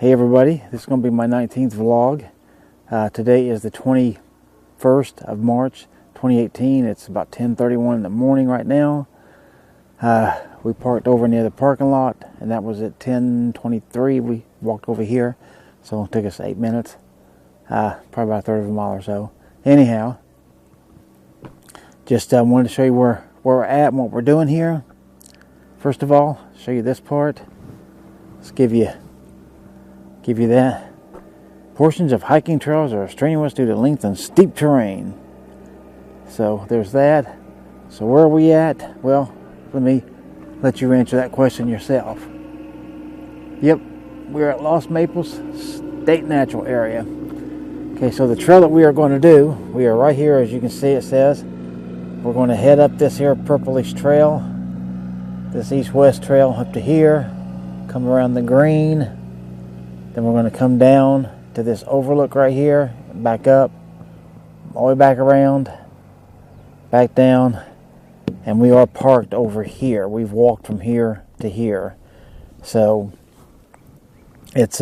Hey everybody, this is going to be my 19th vlog. Today is the 21st of March 2018. It's about 10:31 in the morning right now. We parked over near the parking lot, and that was at 10:23. We walked over here, so it took us 8 minutes. Probably about a third of a mile or so. Anyhow, just wanted to show you where we're at and what we're doing here. First of all, show you this part. Let's give you that. Portions of hiking trails are strenuous due to length and steep terrain. So there's that. So where are we at? Well, let me let you answer that question yourself. Yep, we're at Lost Maples State Natural Area. Okay, so the trail that we are going to do, we are right here, as you can see it says. We're going to head up this here purplish trail, this east-west trail up to here, come around the green. Then we're going to come down to this overlook right here, back up, all the way back around, back down, and we are parked over here. We've walked from here to here. So it's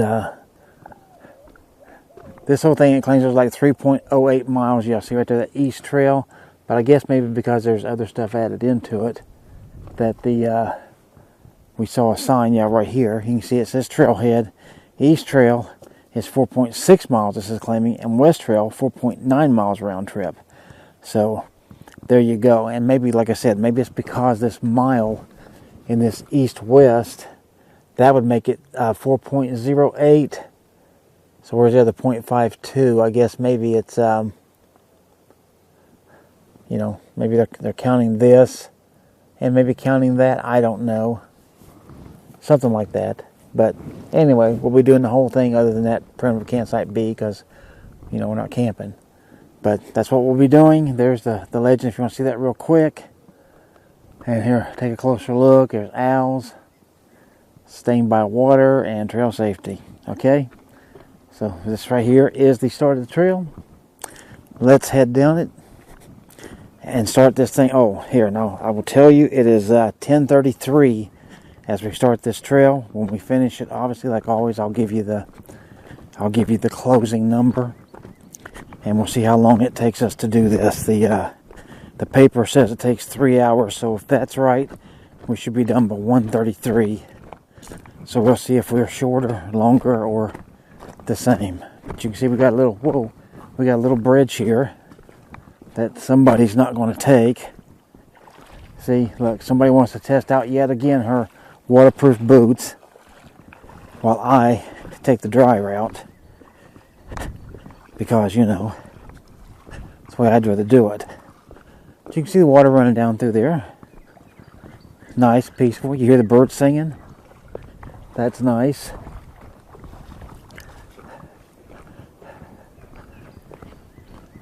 this whole thing, it claims there's like 3.08 miles. Yeah, see right there, that east trail. But I guess maybe because there's other stuff added into it, that we saw a sign, yeah, right here. You can see it says Trailhead. East Trail is 4.6 miles, this is claiming, and West Trail 4.9 miles round trip. So there you go. And maybe, like I said, maybe it's because this mile in this east-west, that would make it 4.08. So where's the other 0.52? I guess maybe it's, you know, maybe they're counting this and maybe counting that. I don't know. Something like that. But anyway, we'll be doing the whole thing other than that primitive campsite B because, you know, we're not camping. But that's what we'll be doing. There's the legend if you want to see that real quick. And here, take a closer look. There's owls, staying by water, and trail safety. Okay? So this right here is the start of the trail. Let's head down it and start this thing. Oh, here, no, I will tell you it is 10:33. As we start this trail. When we finish it, obviously, like always, I'll give you the closing number, and we'll see how long it takes us to do this. The paper says it takes 3 hours, so if that's right, we should be done by 1:33. So we'll see if we're shorter, longer, or the same. But you can see we got a little bridge here that somebody's not going to take. See, look, somebody wants to test out yet again her waterproof boots while I take the dry route because, you know, that's the way I'd rather do it. But you can see the water running down through there. Nice, peaceful. You hear the birds singing. That's nice.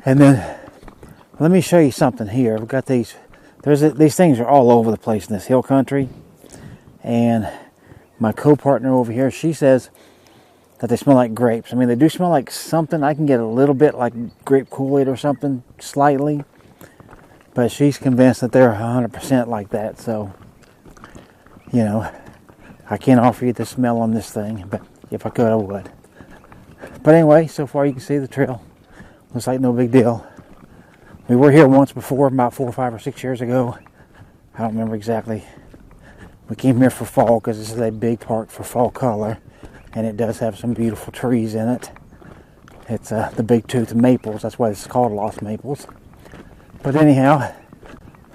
And then let me show you something here. We've got these. These things are all over the place in this hill country. And my co-partner over here, she says that they smell like grapes. I mean, they do smell like something. I can get a little bit like grape Kool-Aid or something, slightly. But she's convinced that they're 100% like that. So, you know, I can't offer you the smell on this thing. But if I could, I would. But anyway, so far you can see the trail. Looks like no big deal. We were here once before, about 4 or 5 or 6 years ago. I don't remember exactly. We came here for fall because this is a big park for fall color. And it does have some beautiful trees in it. It's the big tooth maples. That's why this is called Lost Maples. But anyhow,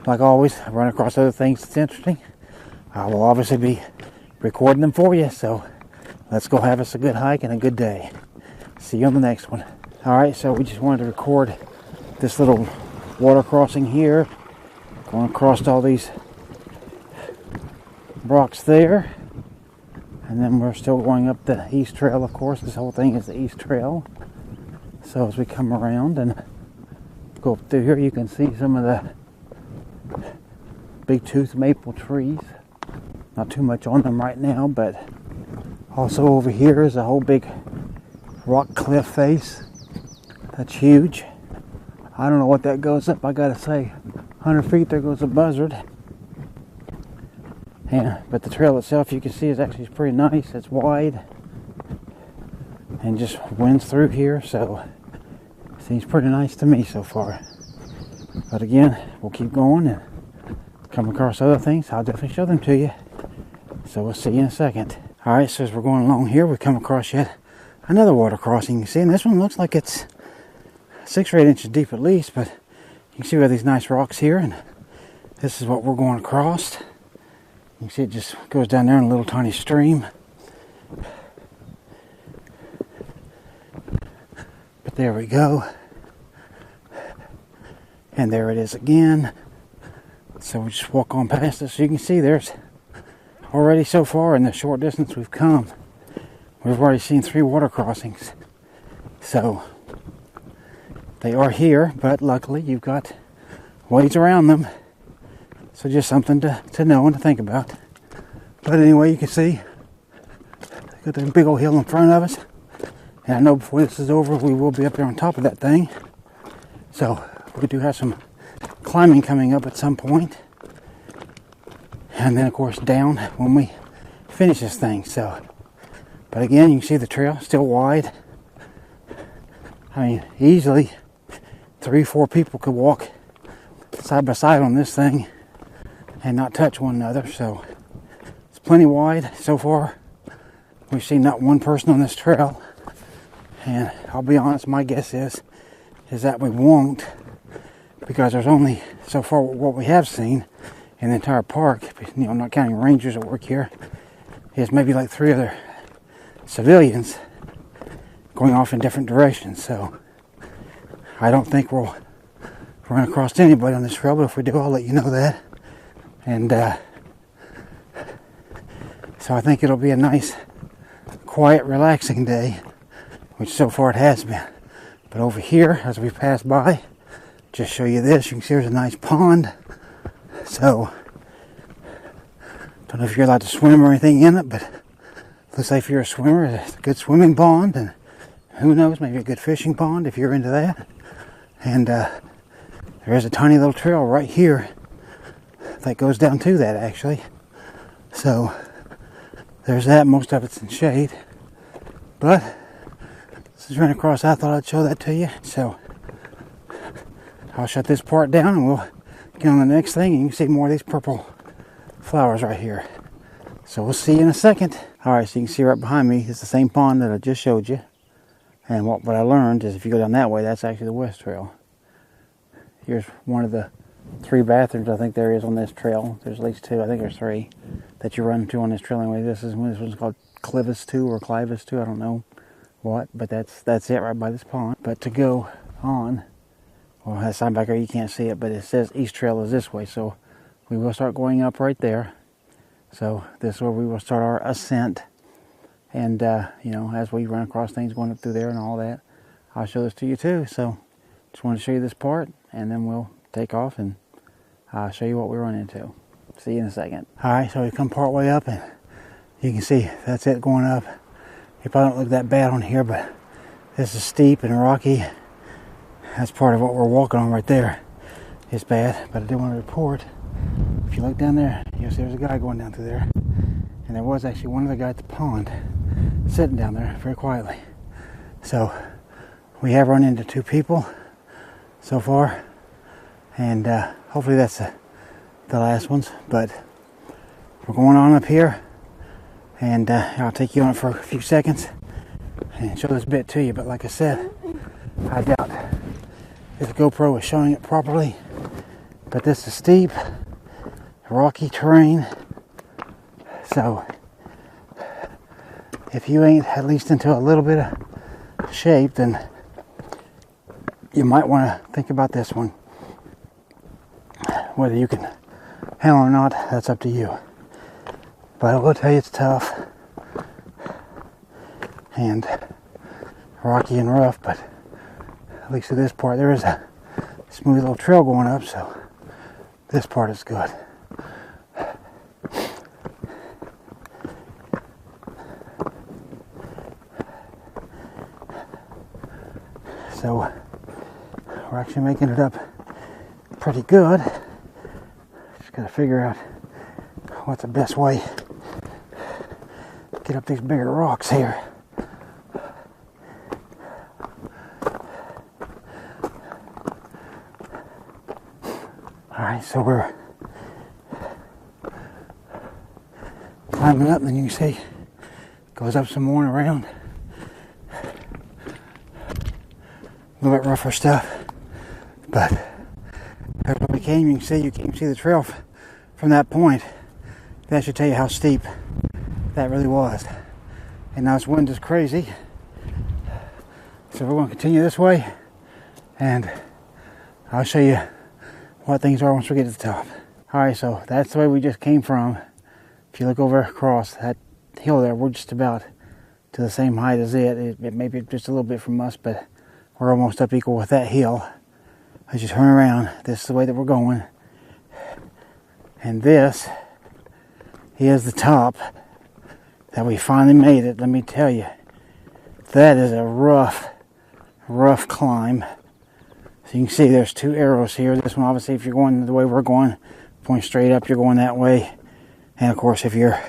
like always, I run across other things that's interesting. I will obviously be recording them for you. So let's go have us a good hike and a good day. See you on the next one. Alright, so we just wanted to record this little water crossing here. Going across all these rocks there. And then we're still going up the East Trail, of course. This whole thing is the East Trail. So as we come around and go up through here, you can see some of the big tooth maple trees. Not too much on them right now, but also over here is a whole big rock cliff face. That's huge. I don't know what that goes up. I gotta say, 100 feet, there goes a buzzard. Yeah, but the trail itself, you can see, is actually pretty nice. It's wide and just winds through here, so it seems pretty nice to me so far. But again, we'll keep going and come across other things. I'll definitely show them to you. So we'll see you in a second. All right, so as we're going along here, we come across yet another water crossing. You see, and this one looks like it's 6 or 8 inches deep at least, but you can see we have these nice rocks here, and this is what we're going across. You can see it just goes down there in a little tiny stream. But there we go. And there it is again. So we just walk on past it. So you can see there's already so far in the short distance we've come, we've already seen 3 water crossings. So they are here, but luckily you've got ways around them. So just something to know and to think about. But anyway, you can see got the big old hill in front of us. And I know before this is over, we will be up there on top of that thing. So we do have some climbing coming up at some point. And then of course down when we finish this thing. So, but again, you can see the trail still wide. I mean, easily 3-4 people could walk side by side on this thing and not touch one another. So it's plenty wide so far. We've seen not one person on this trail, and I'll be honest, my guess is that we won't, because there's only so far what we have seen in the entire park, you know, not counting rangers that work here, is maybe like 3 other civilians going off in different directions. So I don't think we'll run across anybody on this trail, but if we do, I'll let you know that. And so I think it'll be a nice, quiet, relaxing day, which so far it has been. But over here, as we pass by, just show you this. You can see there's a nice pond. So, don't know if you're allowed to swim or anything in it, but looks like if you're a swimmer, it's a good swimming pond, and who knows, maybe a good fishing pond if you're into that. And there is a tiny little trail right here that goes down to that, actually. So there's that. Most of it's in shade, but this is running across. I thought I'd show that to you. So I'll shut this part down and we'll get on the next thing, and you can see more of these purple flowers right here. So we'll see you in a second. Alright, so you can see right behind me is the same pond that I just showed you. And what I learned is if you go down that way, that's actually the West Trail. Here's one of the 3 bathrooms I think there is on this trail. There's at least 2, I think there's 3 that you run into on this trail anyway. This one's called Clivis 2 or Clivis 2, I don't know what, but that's it right by this pond. But to go on, well, that sign back there, you can't see it, but it says East Trail is this way, so we will start going up right there. So this is where we will start our ascent. And, you know, as we run across things going up through there and all that, I'll show this to you too. So just wanted to show you this part, and then we'll take off and show you what we run into. See you in a second. Alright, so we come part way up, and you can see that's it going up. It probably don't look that bad on here, but this is steep and rocky. That's part of what we're walking on right there. It's bad, but I did want to report. If you look down there, you'll see there's a guy going down through there. And there was actually one other guy at the pond sitting down there very quietly. So we have run into 2 people so far, and hopefully that's the last ones. But we're going on up here, and I'll take you on it for a few seconds and show this bit to you. But like I said, I doubt if the GoPro is showing it properly, but this is steep, rocky terrain. So if you ain't at least into a little bit of shape, then you might want to think about this one. Whether you can handle it or not, that's up to you. But I will tell you it's tough and rocky and rough, but at least at this part there is a smooth little trail going up, so this part is good. So we're actually making it up pretty good. Just gotta figure out what's the best way to get up these bigger rocks here. Alright, so we're climbing up, and then you can see it goes up some more and around. A little bit rougher stuff, but as we came, you can see the trail from that point. That should tell you how steep that really was. And now this wind is crazy, so we're going to continue this way, and I'll show you what things are once we get to the top. Alright, so that's the way we just came from. If you look over across that hill there, we're just about to the same height as it. It may be just a little bit from us, but we're almost up equal with that hill. As you turn around, this is the way that we're going. And this is the top that we finally made it. Let me tell you, that is a rough climb. So you can see there's 2 arrows here. This one, obviously, if you're going the way we're going, point straight up, you're going that way. And of course, if you're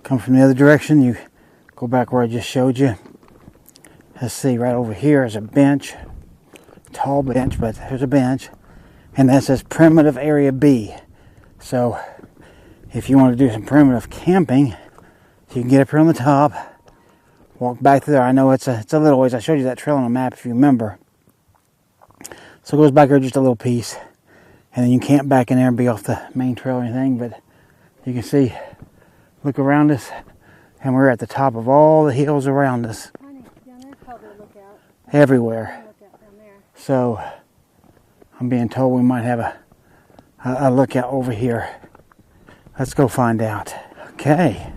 coming from the other direction, you go back where I just showed you. Let's see, right over here is a bench, tall bench, but there's a bench, and that says Primitive Area B. So if you want to do some primitive camping, you can get up here on the top, walk back through there. I know it's a little ways. I showed you that trail on a map if you remember. So it goes back there just a little piece, and then you camp back in there and be off the main trail or anything. But you can see, look around us, and we're at the top of all the hills around us. Everywhere. So I'm being told we might have a lookout over here. Let's go find out. Okay,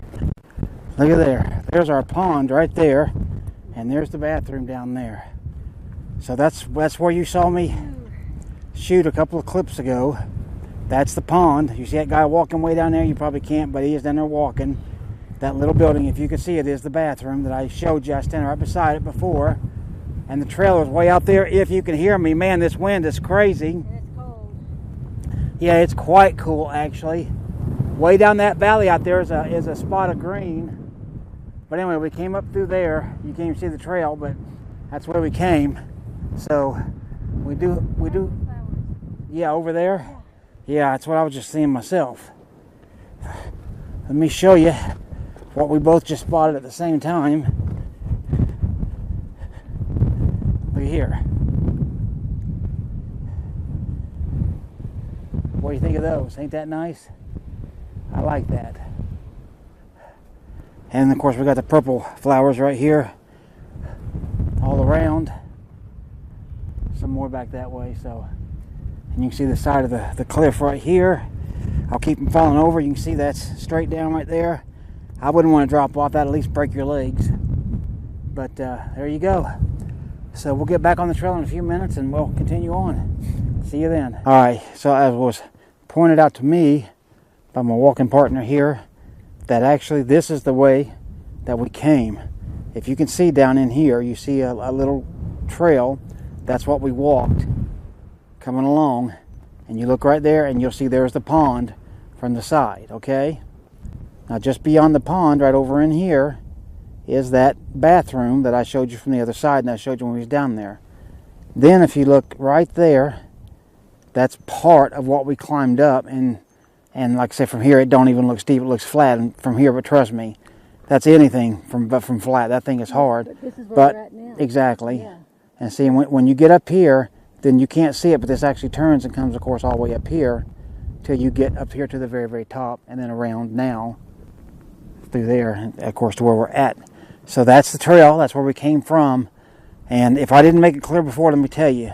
look at there. There's our pond right there, and there's the bathroom down there. So that's where you saw me shoot a couple of clips ago. That's the pond. You see that guy walking way down there? You probably can't, but he is down there walking. That little building, if you can see it, is the bathroom that I showed you. I stand right beside it before. And the trailer is way out there. If you can hear me, man, this wind is crazy. And it's cold. Yeah, it's quite cool, actually. Way down that valley out there is a spot of green. But anyway, we came up through there. You can't even see the trail, but that's where we came. So we do. Yeah, over there. Yeah, that's what I was just seeing myself. Let me show you what we both just spotted at the same time. Look here. What do you think of those? Ain't that nice? I like that. And of course we got the purple flowers right here all around. Some more back that way. So, and you can see the side of the cliff right here. I'll keep them falling over. You can see that's straight down right there. I wouldn't want to drop off that, at least break your legs. But there you go. So we'll get back on the trail in a few minutes and we'll continue on. See you then. All right, so as was pointed out to me by my walking partner here, that actually this is the way that we came. If you can see down in here, you see a little trail. That's what we walked coming along. And you look right there and you'll see there's the pond from the side, okay? Now just beyond the pond, right over in here, is that bathroom that I showed you from the other side and I showed you when we was down there. Then if you look right there, that's part of what we climbed up, and like I said, from here it don't even look steep, it looks flat and from here, but trust me, that's anything from flat. That thing is hard. But this is where but we're at now. exactly. Yeah. And see, when you get up here, then you can't see it, but this actually turns and comes, of course, all the way up here till you get up here to the very, very top, and then around now through there, of course, to where we're at. So that's the trail. That's where we came from. And if I didn't make it clear before, let me tell you,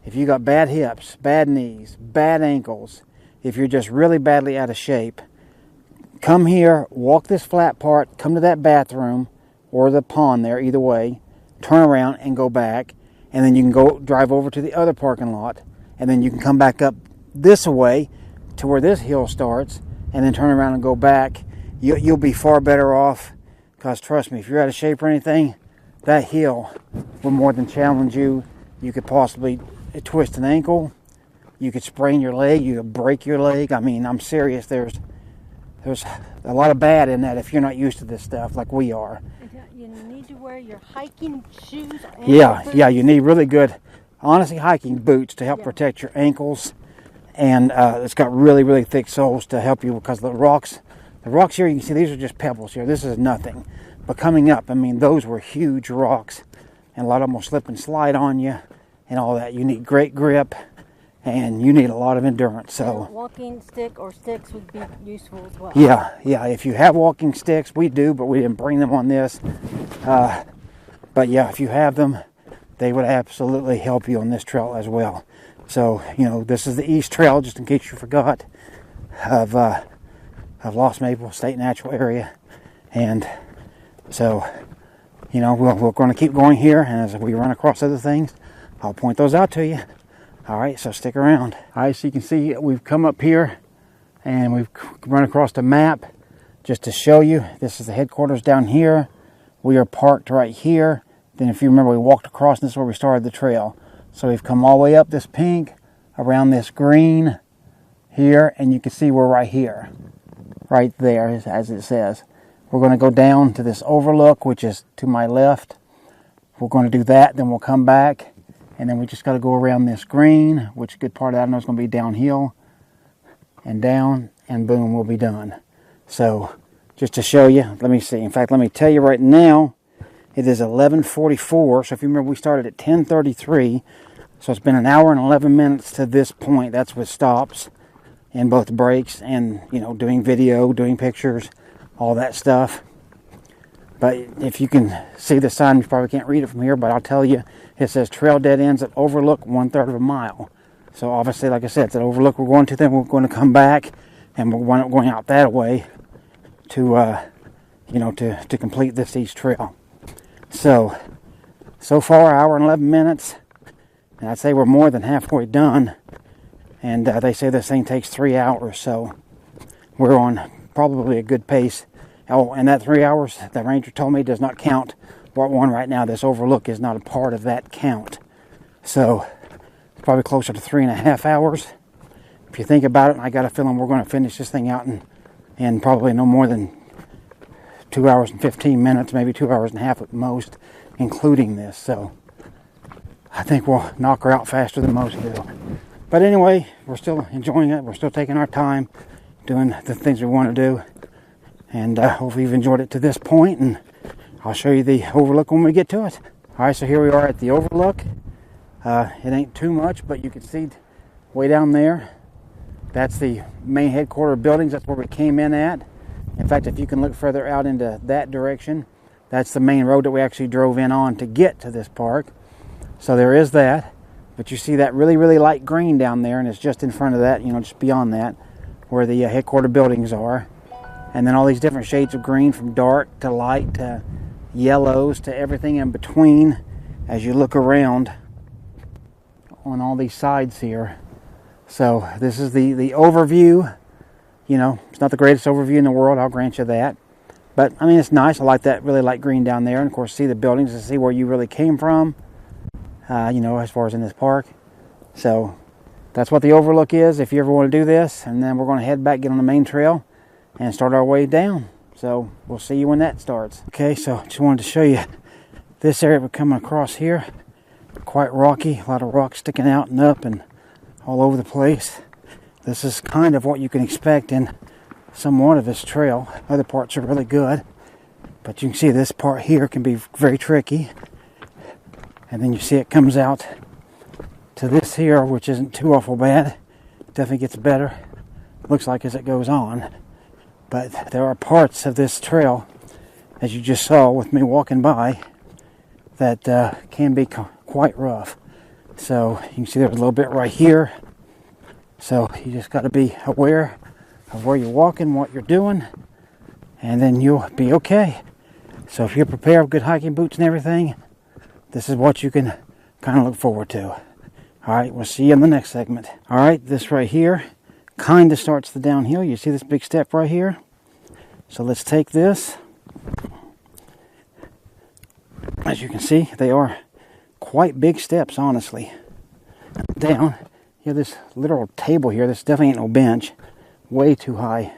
if you got bad hips, bad knees, bad ankles, if you're just really badly out of shape, come here, walk this flat part, come to that bathroom or the pond there, either way, turn around and go back, and then you can go drive over to the other parking lot, and then you can come back up this way to where this hill starts, and then turn around and go back. You'll be far better off. Because trust me, if you're out of shape or anything, that hill will more than challenge you. You could possibly twist an ankle. You could sprain your leg. You could break your leg. I mean, I'm serious. There's a lot of bad in that if you're not used to this stuff like we are. You need to wear your hiking shoes. Yeah, you need really good, honestly, hiking boots to help protect your ankles. And it's got really, really thick soles to help you because the rocks here, you can see these are just pebbles here. This is nothing. But coming up, I mean, those were huge rocks. And a lot of them will slip and slide on you and all that. You need great grip and you need a lot of endurance. So walking stick or sticks would be useful as well. Yeah. If you have walking sticks, we do, but we didn't bring them on this. But yeah, if you have them, they would absolutely help you on this trail as well. So, this is the East Trail, just in case you forgot, of Lost Maple State Natural Area. And so, we're going to keep going here, and as we run across other things, I'll point those out to you. All right, so stick around. All right, so you can see we've come up here, and we've run across the map just to show you. This is the headquarters down here. We are parked right here. Then if you remember, we walked across, and this is where we started the trail. So we've come all the way up this pink, around this green here, and you can see we're right here. Right there, as it says. We're going to go down to this overlook, which is to my left. We're going to do that, then we'll come back, and then we just got to go around this green, which a good part of that I know is going to be downhill, and down, and boom, we'll be done. So, just to show you, let me see. In fact, let me tell you right now, it is 11:44. So if you remember, we started at 10:33. So it's been an hour and 11 minutes to this point. That's with stops and both breaks and, doing video, doing pictures, all that stuff. But if you can see the sign, you probably can't read it from here, but I'll tell you, it says trail dead ends at Overlook 1/3 of a mile. So obviously, like I said, it's at Overlook we're going to, then we're going to come back and we're going out that way to, to complete this East Trail. So far, hour and 11 minutes, and I'd say we're more than halfway done. And they say this thing takes 3 hours, so we're on probably a good pace. Oh, and that 3 hours, the ranger told me, does not count part one right now. This overlook is not a part of that count. So it's probably closer to 3.5 hours. If you think about it, I got a feeling we're going to finish this thing out in probably no more than 2 hours and 15 minutes, maybe 2 hours and a half at most, including this. So I think we'll knock her out faster than most do. But anyway, we're still enjoying it. We're still taking our time, doing the things we want to do. And hopefully you've enjoyed it to this point, and I'll show you the overlook when we get to it. All right, so here we are at the overlook. It ain't too much, but you can see way down there, that's the main headquarters buildings. That's where we came in at. In fact, if you can look further out into that direction, that's the main road that we actually drove in on to get to this park. So there is that. But you see that really, really light green down there, and it's just in front of that, just beyond that, where the headquarters buildings are. And then all these different shades of green, from dark to light to yellows to everything in between. as you look around on all these sides here. So this is the overview. You know, it's not the greatest overview in the world, I'll grant you that. But, I mean, it's nice. I like that really light green down there. And, of course, see the buildings and see where you really came from, you know, as far as in this park. So that's what the Overlook is if you ever want to do this. And then we're going to head back, get on the main trail, and start our way down. So we'll see you when that starts. Okay, so just wanted to show you this area we're coming across here. Quite rocky, a lot of rocks sticking out and up and all over the place. This is kind of what you can expect in somewhat of this trail. Other parts are really good, but you can see this part here can be very tricky. And then you see it comes out to this here, which isn't too awful bad. Definitely gets better, looks like, as it goes on. But there are parts of this trail, as you just saw with me walking by, that can be quite rough. So you can see there's a little bit right here. So you just got to be aware of where you're walking, what you're doing, and then you'll be okay. So if you're prepared with good hiking boots and everything, this is what you can kind of look forward to. Alright, we'll see you in the next segment. Alright, this right here kind of starts the downhill. You see this big step right here? So let's take this. As you can see, they are quite big steps, honestly. Down. You have this literal table here. This definitely ain't no bench. Way too high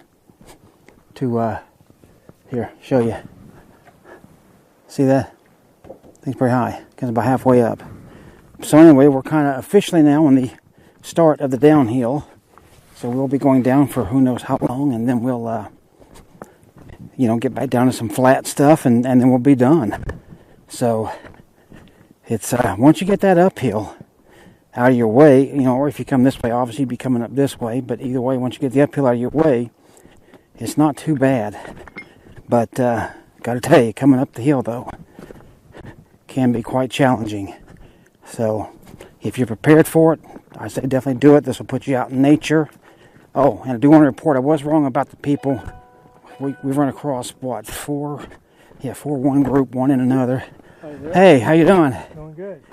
to, here, show you. See that? I think it's pretty high, because it's about halfway up. So anyway, we're kind of officially now on the start of the downhill. So we'll be going down for who knows how long, and then we'll, you know, get back down to some flat stuff, and then we'll be done. So it's, once you get that uphill out of your way, you know, or if you come this way, obviously you'd be coming up this way, but either way, once you get the uphill out of your way, it's not too bad. But gotta tell you, coming up the hill though can be quite challenging. So if you're prepared for it, I say definitely do it. This will put you out in nature. Oh, and I do want to report, I was wrong about the people. We run across what, four, one group, one in another. Hey, how you doing? Doing good.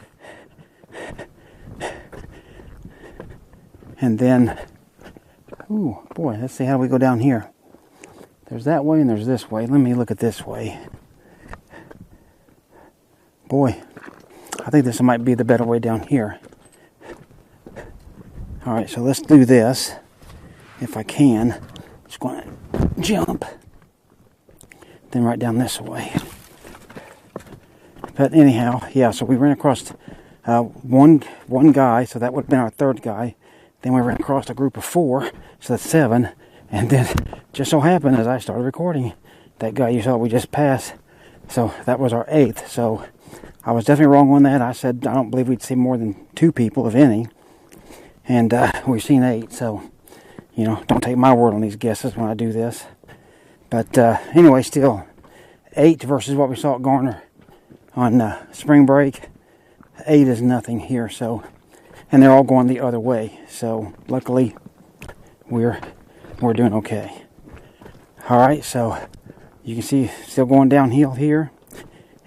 And then, ooh, boy, let's see how we go down here. There's that way and there's this way. Let me look at this way. Boy, I think this might be the better way down here. All right, so let's do this, if I can. Just going to jump. Then right down this way. But anyhow, yeah, so we ran across one guy, so that would have been our third guy. Then we ran across a group of 4, so that's 7. And then, just so happened, as I started recording, that guy you saw we just passed, so that was our 8th. So I was definitely wrong on that. I said I don't believe we'd see more than 2 people, if any. And we've seen 8, so, you know, don't take my word on these guesses when I do this. But anyway, still, 8 versus what we saw at Garner on spring break. 8 is nothing here, so, and they're all going the other way. So luckily, we're doing okay. All right, so you can see still going downhill here,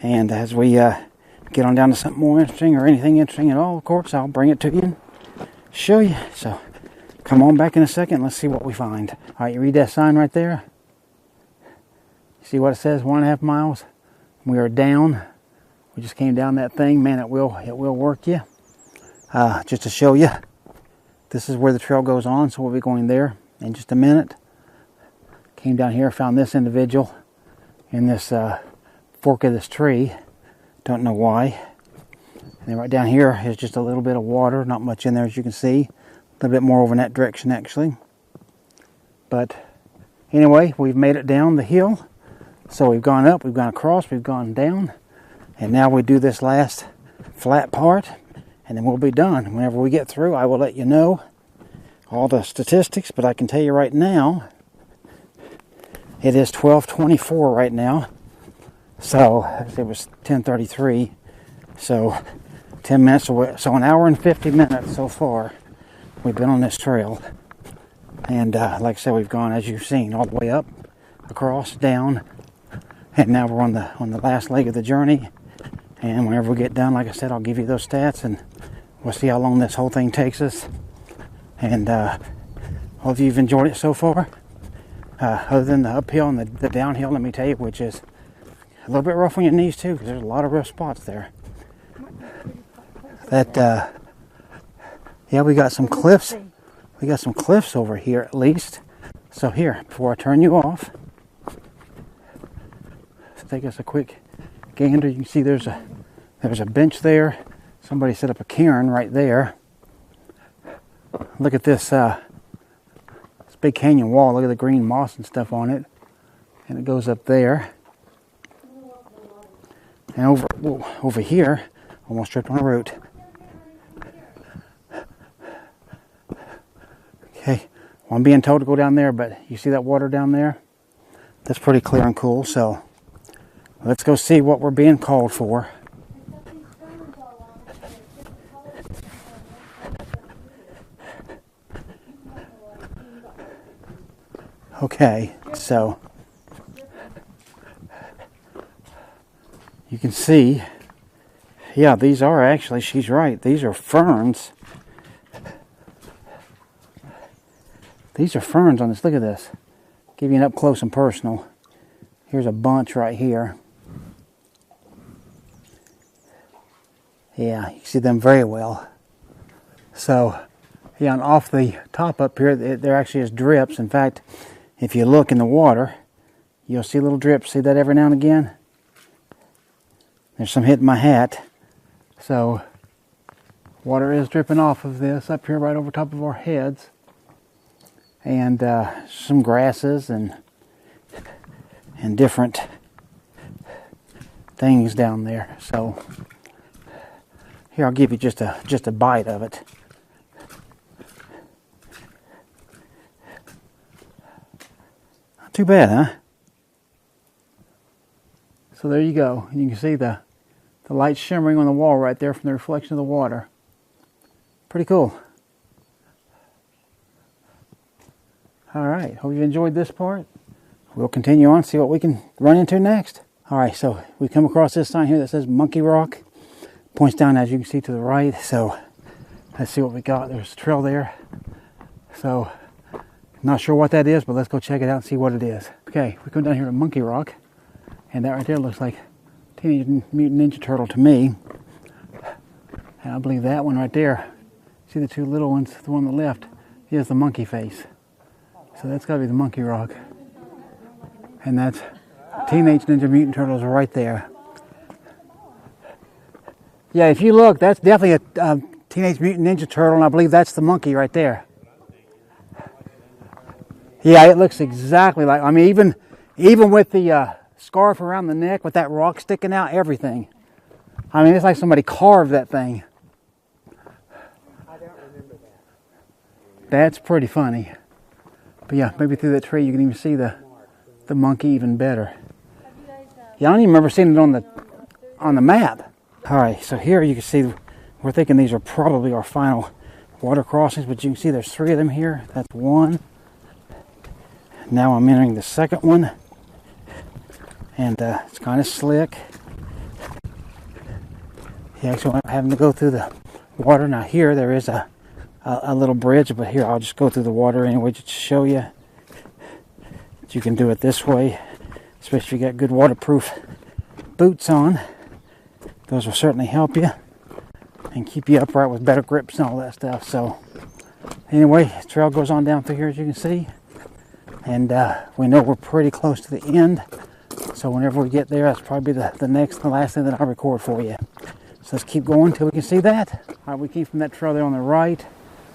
and as we get on down to something more interesting or anything interesting at all, of course, I'll bring it to you and show you. So come on back in a second. Let's see what we find. All right, you read that sign right there? See what it says? 1.5 miles. We are down. We just came down that thing. Man, it will work you. Just to show you, this is where the trail goes on, so we'll be going there in just a minute. Came down here, found this individual in this fork of this tree. Don't know why. And then right down here is just a little bit of water. Not much in there, as you can see. A little bit more over in that direction, actually. But anyway, we've made it down the hill. So we've gone up, we've gone across, we've gone down. And now we do this last flat part, and then we'll be done. Whenever we get through, I will let you know all the statistics, but I can tell you right now, it is 12:24 right now. So it was 10:33. So 10 minutes away. So an hour and 50 minutes so far we've been on this trail. And like I said, we've gone, as you've seen, all the way up, across, down, and now we're on the last leg of the journey. And whenever we get done, like I said, I'll give you those stats and we'll see how long this whole thing takes us. And hope you've enjoyed it so far. Other than the uphill and the downhill, let me tell you, which is a little bit rough on your knees too, because there's a lot of rough spots there. Yeah, we got some cliffs. We got some cliffs over here at least. So here, before I turn you off, let's take us a quick gander. You can see there's a bench there. Somebody set up a cairn right there. Look at this big canyon wall. Look at the green moss and stuff on it. And it goes up there. And over here, almost tripped on a root. Okay, well, I'm being told to go down there, but you see that water down there? That's pretty clear and cool, so let's go see what we're being called for. Okay, so you can see, yeah, these are actually, she's right, these are ferns. These are ferns on this. Look at this. Give you an up close and personal. Here's a bunch right here. Yeah, you can see them very well. So, yeah, and off the top up here, there actually is drips. In fact, if you look in the water, you'll see little drips. See that every now and again? There's some hitting my hat. So, water is dripping off of this up here right over top of our heads. And some grasses and different things down there. So here, I'll give you just a bite of it. Not too bad, huh? So there you go. And you can see the light shimmering on the wall right there from the reflection of the water. Pretty cool. All right, hope you enjoyed this part. We'll continue on, see what we can run into next. All right, so we come across this sign here that says Monkey Rock. Points down, as you can see, to the right. So let's see what we got. There's a trail there. So not sure what that is, but let's go check it out and see what it is. Okay, we come down here to Monkey Rock. And that right there looks like Teenage Mutant Ninja Turtle to me. And I believe that one right there, see the two little ones, the one on the left, is the monkey face. So that's got to be the Monkey Rock. And that's Teenage Ninja Mutant Turtles right there. Yeah, if you look, that's definitely a Teenage Mutant Ninja Turtle, and I believe that's the monkey right there. Yeah, it looks exactly like, I mean, even with the scarf around the neck, with that rock sticking out, everything. I mean, it's like somebody carved that thing. I don't remember that. That's pretty funny. But yeah, maybe through that tree you can even see the monkey even better. Yeah, I don't even remember seeing it on the map. All right, so here you can see, we're thinking these are probably our final water crossings, but you can see there's 3 of them here. That's one. Now I'm entering the second one, and it's kind of slick. Yeah, so I'm having to go through the water. Now here there is a little bridge, but here I'll just go through the water anyway just to show you that you can do it this way, especially if you got good waterproof boots on. Those will certainly help you and keep you upright with better grips and all that stuff. So anyway, the trail goes on down through here, as you can see, and we know we're pretty close to the end. So whenever we get there, that's probably the last thing that I record for you. So let's keep going until we can see that. All right, we came from that trail there on the right.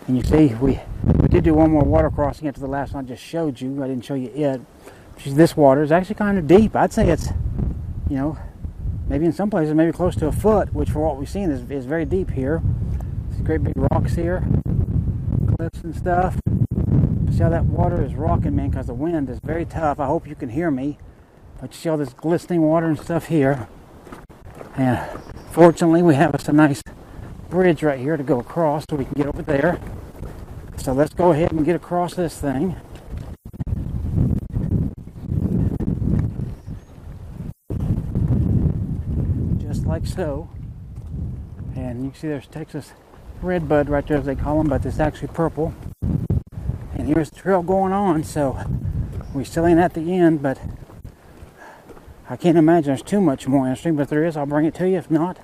And you see, we did do one more water crossing after the last one I just showed you. I didn't show you it. This water is actually kind of deep. I'd say it's, you know, maybe in some places, maybe close to a foot, which for what we've seen is very deep here. These great big rocks here, cliffs and stuff. See how that water is rocking, man, because the wind is very tough. I hope you can hear me. But you see all this glistening water and stuff here. And fortunately, we have us a nice bridge right here to go across so we can get over there. So let's go ahead and get across this thing. Just like like so. And you can see there's Texas redbud right there, as they call them, but it's actually purple. And here's the trail going on, so we still ain't at the end, but I can't imagine there's too much more interesting, but if there is, I'll bring it to you. If not,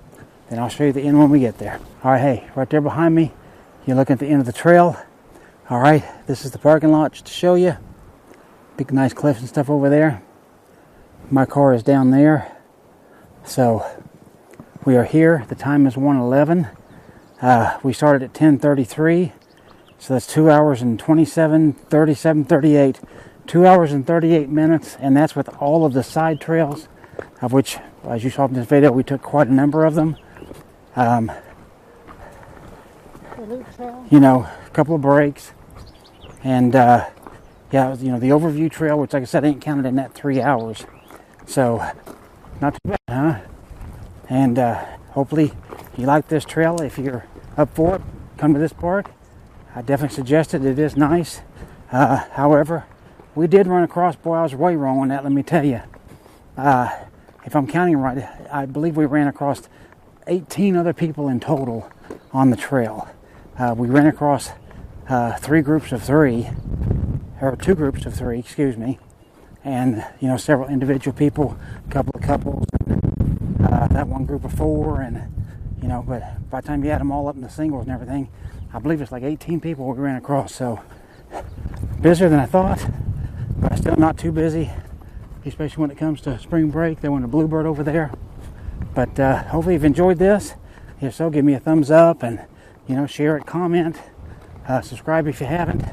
then I'll show you the end when we get there. All right, hey, right there behind me, you're looking at the end of the trail. All right, this is the parking lot just to show you. Big nice cliffs and stuff over there. My car is down there. So we are here. The time is 1:11. We started at 10:33. So that's 2 hours and 38. 2 hours and 38 minutes, and that's with all of the side trails, of which, as you saw in this video, we took quite a number of them. The loop trail. You know, a couple of breaks, and yeah, you know, the overview trail, which, like I said, ain't counted in that 3 hours. So, not too bad, huh? And hopefully you like this trail. If you're up for it, come to this park. I definitely suggest it. It is nice. However, we did run across, boy, I was way wrong on that, let me tell you. If I'm counting right, I believe we ran across 18 other people in total on the trail. We ran across 2 groups of 3, excuse me. And, you know, several individual people, a couple of couples, that one group of 4, and, you know, but by the time you add them all up in the singles and everything, I believe it's like 18 people we ran across, so busier than I thought. But still not too busy, especially when it comes to spring break. They want a bluebird over there. But hopefully you've enjoyed this. If so, give me a thumbs up and, you know, share it, comment, subscribe if you haven't,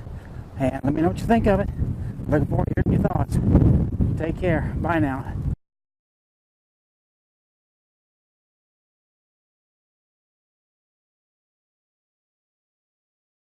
and let me know what you think of it. Looking forward to hearing your thoughts. Take care. Bye now.